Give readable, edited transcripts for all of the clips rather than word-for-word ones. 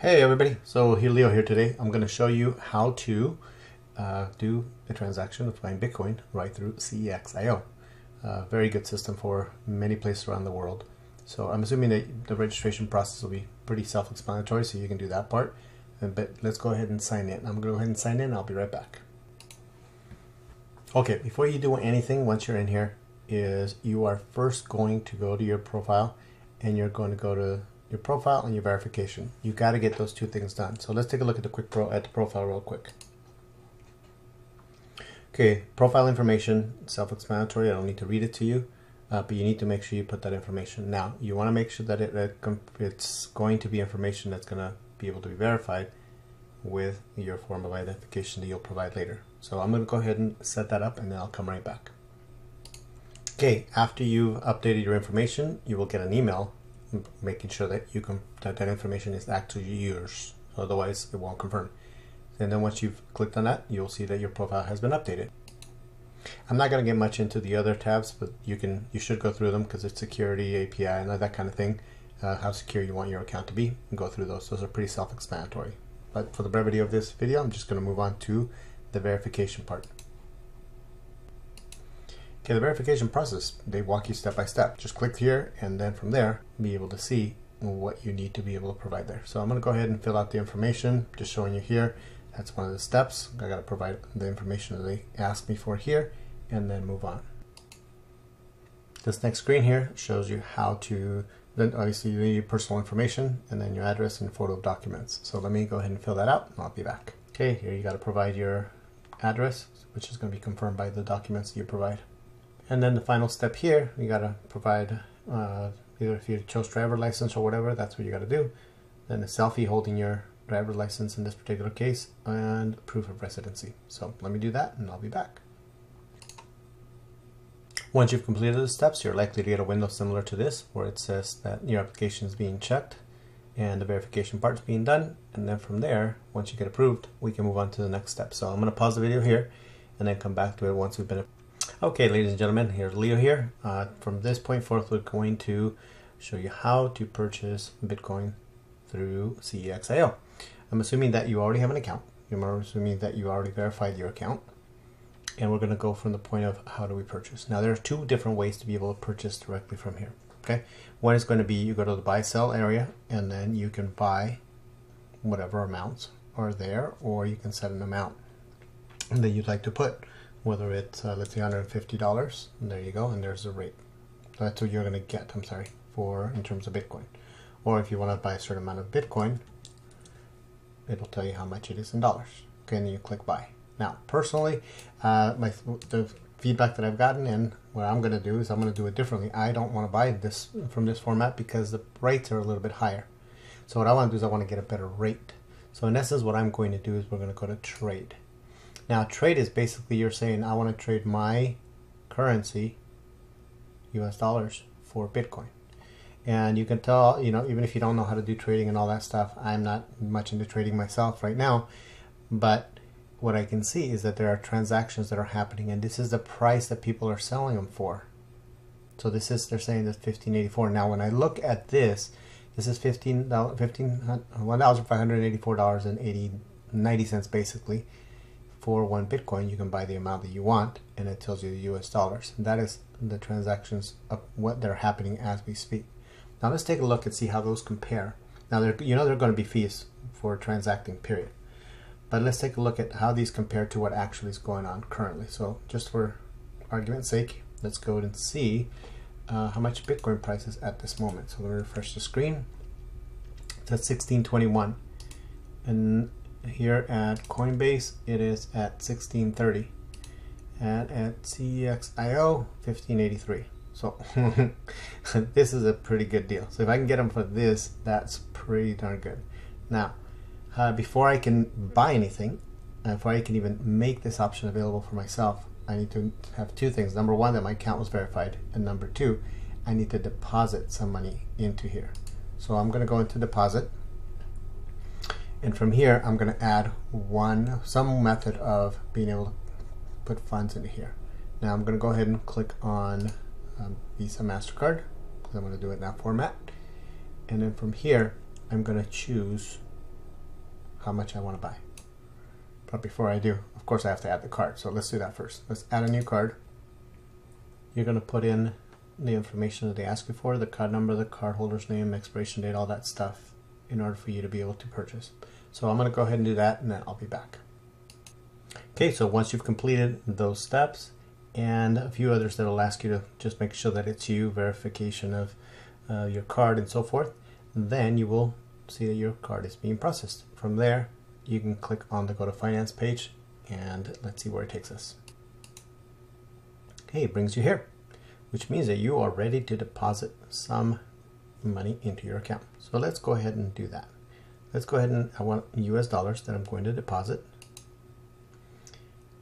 Hey everybody, so Leo here today. I'm going to show you how to do a transaction of buying Bitcoin right through CEX.io. Very good system for many places around the world. So I'm assuming that the registration process will be pretty self-explanatory, so you can do that part. But let's go ahead and sign in. I'm going to go ahead and sign in. I'll be right back. Okay, before you do anything, once you're in here, you are first going to go to your profile, and you're going to go to your profile and your verification. You got to get those two things done. So let's take a look at the profile real quick. Okay, profile information, self-explanatory. I don't need to read it to you, but you need to make sure you put that information. Now, you want to make sure that it's going to be information that's going to be able to be verified with your form of identification that you'll provide later. So I'm going to go ahead and set that up, and then I'll come right back. Okay, after you've updated your information, you will get an email making sure that that information is actually yours. Otherwise, it won't confirm. And then once you've clicked on that, you'll see that your profile has been updated. I'm not going to get much into the other tabs, but you should go through them because it's security, API, and that kind of thing. How secure you want your account to be, and go through those. Those are pretty self-explanatory. But for the brevity of this video, I'm just going to move on to the verification part. Okay, the verification process, they walk you step by step. Just click here, and then from there, be able to see what you need to be able to provide there. So I'm going to go ahead and fill out the information, just showing you here. That's one of the steps. I got to provide the information that they asked me for here, and then move on. This next screen here shows you how to, then obviously your personal information, and then your address and photo of documents. So let me go ahead and fill that out, and I'll be back. Okay, here you got to provide your address, which is going to be confirmed by the documents you provide. And then the final step here, you got to provide either if you chose driver license or whatever, that's what you got to do. Then a selfie holding your driver license in this particular case, and proof of residency. So let me do that, and I'll be back. Once you've completed the steps, you're likely to get a window similar to this, where it says that your application is being checked and the verification part is being done. And then from there, once you get approved, we can move on to the next step. So I'm going to pause the video here and then come back to it once we've been approved. Okay, ladies and gentlemen, here's Leo here. From this point forth, we're going to show you how to purchase Bitcoin through CEX.io. I'm assuming that you already have an account. I'm assuming that you already verified your account. And we're going to go from the point of how do we purchase. Now, there are two different ways to be able to purchase directly from here. Okay, one is going to be you go to the buy sell area, and then you can buy whatever amounts are there, or you can set an amount that you'd like to put. Whether it's, let's say $150, and there you go, and there's the rate. So that's what you're going to get, in terms of Bitcoin. Or if you want to buy a certain amount of Bitcoin, it'll tell you how much it is in dollars. Okay, and then you click buy. Now, personally, the feedback that I've gotten, and what I'm going to do is I'm going to do it differently. I don't want to buy this from this format because the rates are a little bit higher. So what I want to do is I want to get a better rate. So in essence, what I'm going to do is we're going to go to trade. Now, trade is basically you're saying, I want to trade my currency, US dollars, for Bitcoin. And you can tell, even if you don't know how to do trading and all that stuff, I'm not much into trading myself right now. But what I can see is that there are transactions that are happening, and this is the price that people are selling them for. So they're saying that's $1,584. Now, when I look at this is $1,584.90 basically. For one Bitcoin, you can buy the amount that you want, and it tells you the US dollars. And that is the transactions of what they're happening as we speak. Now let's take a look and see how those compare. Now there are going to be fees for transacting, period. But let's take a look at how these compare to what actually is going on currently. So just for argument's sake, let's go and see how much Bitcoin price is at this moment. So let me refresh the screen. It's at 1621, and here at Coinbase it is at 1630, and at CEX.io 1583. So this is a pretty good deal. So if I can get them for this, that's pretty darn good. Now, before I can buy anything, before I can even make this option available for myself, I need to have two things. Number one, that my account was verified, and number two, I need to deposit some money into here. So I'm going to go into deposit. And from here, I'm going to add some method of being able to put funds into here. Now I'm going to go ahead and click on Visa, MasterCard, because I'm going to do it in that format. And then from here, I'm going to choose how much I want to buy. But before I do, of course I have to add the card. So let's do that first. Let's add a new card. You're going to put in the information that they ask you for, the card number, the cardholder's name, expiration date, all that stuff, in order for you to be able to purchase. So I'm going to go ahead and do that, and then I'll be back. Okay, so once you've completed those steps and a few others that will ask you to just make sure that it's you, verification of your card and so forth, then you will see that your card is being processed. From there, you can click on the Go to Finance page, and let's see where it takes us. Okay, it brings you here, which means that you are ready to deposit some money into your account. So let's go ahead and do that. Let's go ahead and I want US dollars that I'm going to deposit.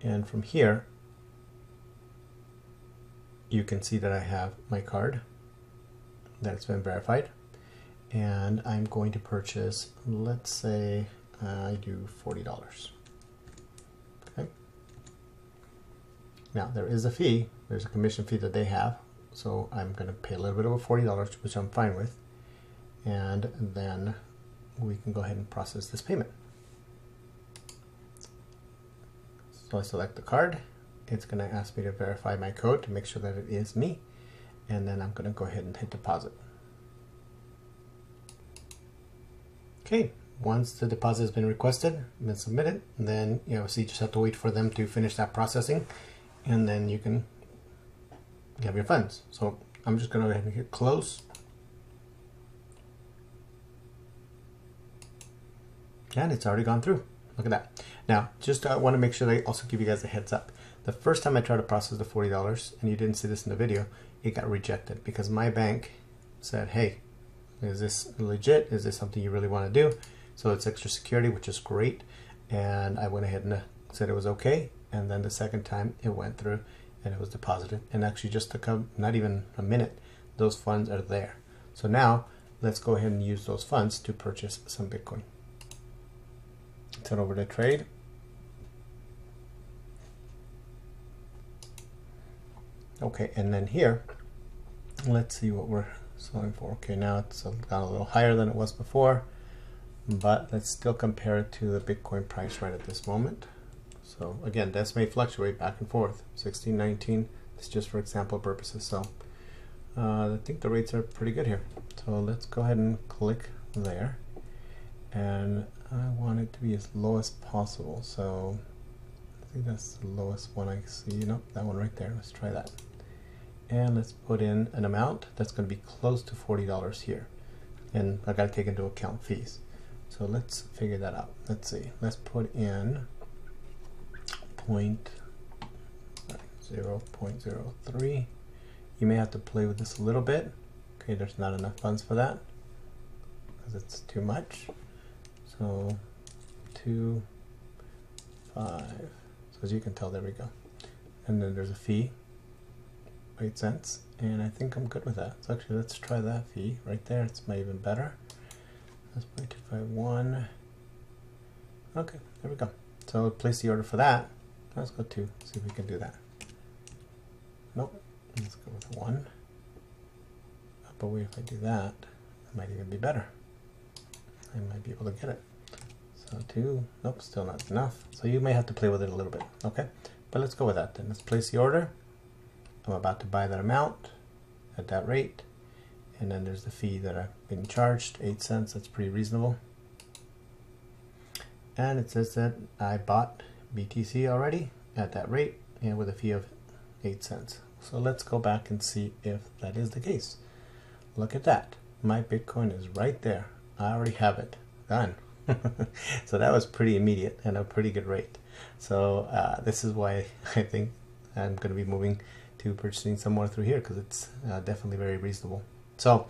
And from here, you can see that I have my card, that it's been verified. And I'm going to purchase, let's say I do $40. Okay. Now there is a fee, there's a commission fee that they have. So I'm going to pay a little bit over $40, which I'm fine with. And then we can go ahead and process this payment. So I select the card. It's going to ask me to verify my code to make sure that it is me. And then I'm going to go ahead and hit deposit. Okay, once the deposit has been requested, been submitted, then you obviously just have to wait for them to finish that processing, and then you can have your funds. So I'm just going to go ahead and hit close. And it's already gone through. Look at that. Now, just want to make sure that I also give you guys a heads up. The first time I tried to process the $40, and you didn't see this in the video, it got rejected because my bank said, hey, is this legit? Is this something you really want to do? So it's extra security, which is great. And I went ahead and said it was okay. And then the second time it went through and it was deposited. And actually just took not even a minute, those funds are there. So now let's go ahead and use those funds to purchase some Bitcoin. Turn over to trade. Okay, and then here, let's see what we're selling for. Okay, now it's got a little higher than it was before, but let's still compare it to the Bitcoin price right at this moment. So again, this may fluctuate back and forth. 16, 19, it's just for example purposes. So I think the rates are pretty good here. So let's go ahead and click there. And I want it to be as low as possible. So I think that's the lowest one I see. Nope, that one right there. Let's try that. And let's put in an amount that's going to be close to $40 here. And I got to take into account fees. So let's figure that out. Let's see. Let's put in 0.03. You may have to play with this a little bit. Okay, there's not enough funds for that because it's too much. So 2, 5. So as you can tell, there we go. And then there's a fee, 8 cents, and I think I'm good with that. So actually, let's try that fee right there. It's even better. Let's play 251. Okay, there we go. So place the order for that. Let's go 2. See if we can do that. Nope. Let's go with 1. But wait, if I do that, it might even be better. I might be able to get it. So 2, nope, still not enough. So you may have to play with it a little bit, okay? But let's go with that then. Let's place the order. I'm about to buy that amount at that rate. And then there's the fee that I've been charged, 8 cents, that's pretty reasonable. And it says that I bought BTC already at that rate and with a fee of 8 cents. So let's go back and see if that is the case. Look at that. My Bitcoin is right there. I already have it. Done. So that was pretty immediate and a pretty good rate. So this is why I think I'm going to be moving to purchasing some more through here, because it's definitely very reasonable. So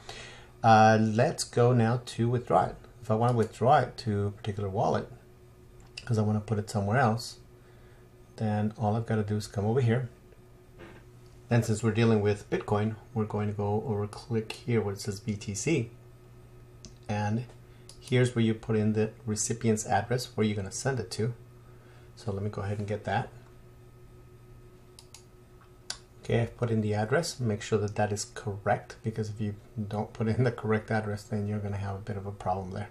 let's go now to withdraw it. If I want to withdraw it to a particular wallet, because I want to put it somewhere else, then all I've got to do is come over here. And since we're dealing with Bitcoin, we're going to go over, click here where it says BTC. And here's where you put in the recipient's address where you're going to send it to. So let me go ahead and get that. Okay, I've put in the address. Make sure that that is correct, because if you don't put in the correct address, then you're going to have a bit of a problem there.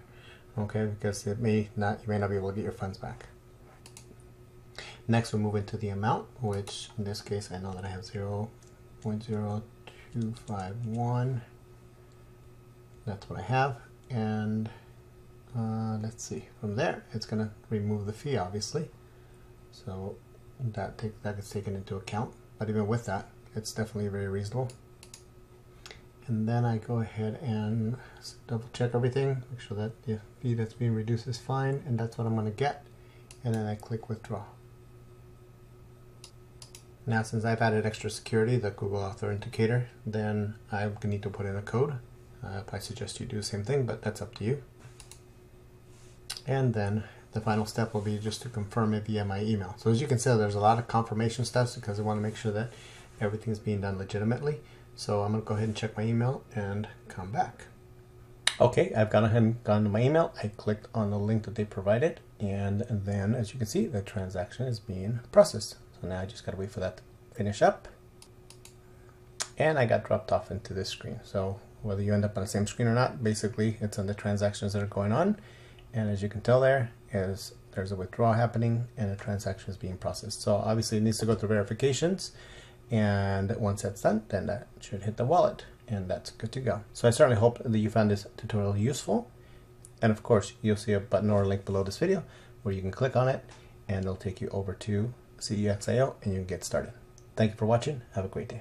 okay, because you may not be able to get your funds back. Next, we move into the amount, which in this case I know that I have 0.0251. That's what I have, and let's see. From there, it's going to remove the fee, obviously. So that gets taken into account. But even with that, it's definitely very reasonable. And then I go ahead and double check everything, make sure that the fee that's being reduced is fine, and that's what I'm going to get. And then I click withdraw. Now, since I've added extra security, the Google Authenticator, then I need to put in a code. I suggest you do the same thing, but that's up to you. And then the final step will be just to confirm it via my email. So as you can see, there's a lot of confirmation steps because I want to make sure that everything's being done legitimately. So I'm going to go ahead and check my email and come back. Okay, I've gone ahead and gone to my email. I clicked on the link that they provided, and then as you can see, the transaction is being processed. So now I just got to wait for that to finish up. And I got dropped off into this screen. So whether you end up on the same screen or not, basically it's on the transactions that are going on. And as you can tell there's a withdrawal happening and a transaction is being processed. So obviously it needs to go through verifications. And once that's done, then that should hit the wallet. And that's good to go. So I certainly hope that you found this tutorial useful. And of course, you'll see a button or a link below this video where you can click on it and it'll take you over to CEX.io and you can get started. Thank you for watching. Have a great day.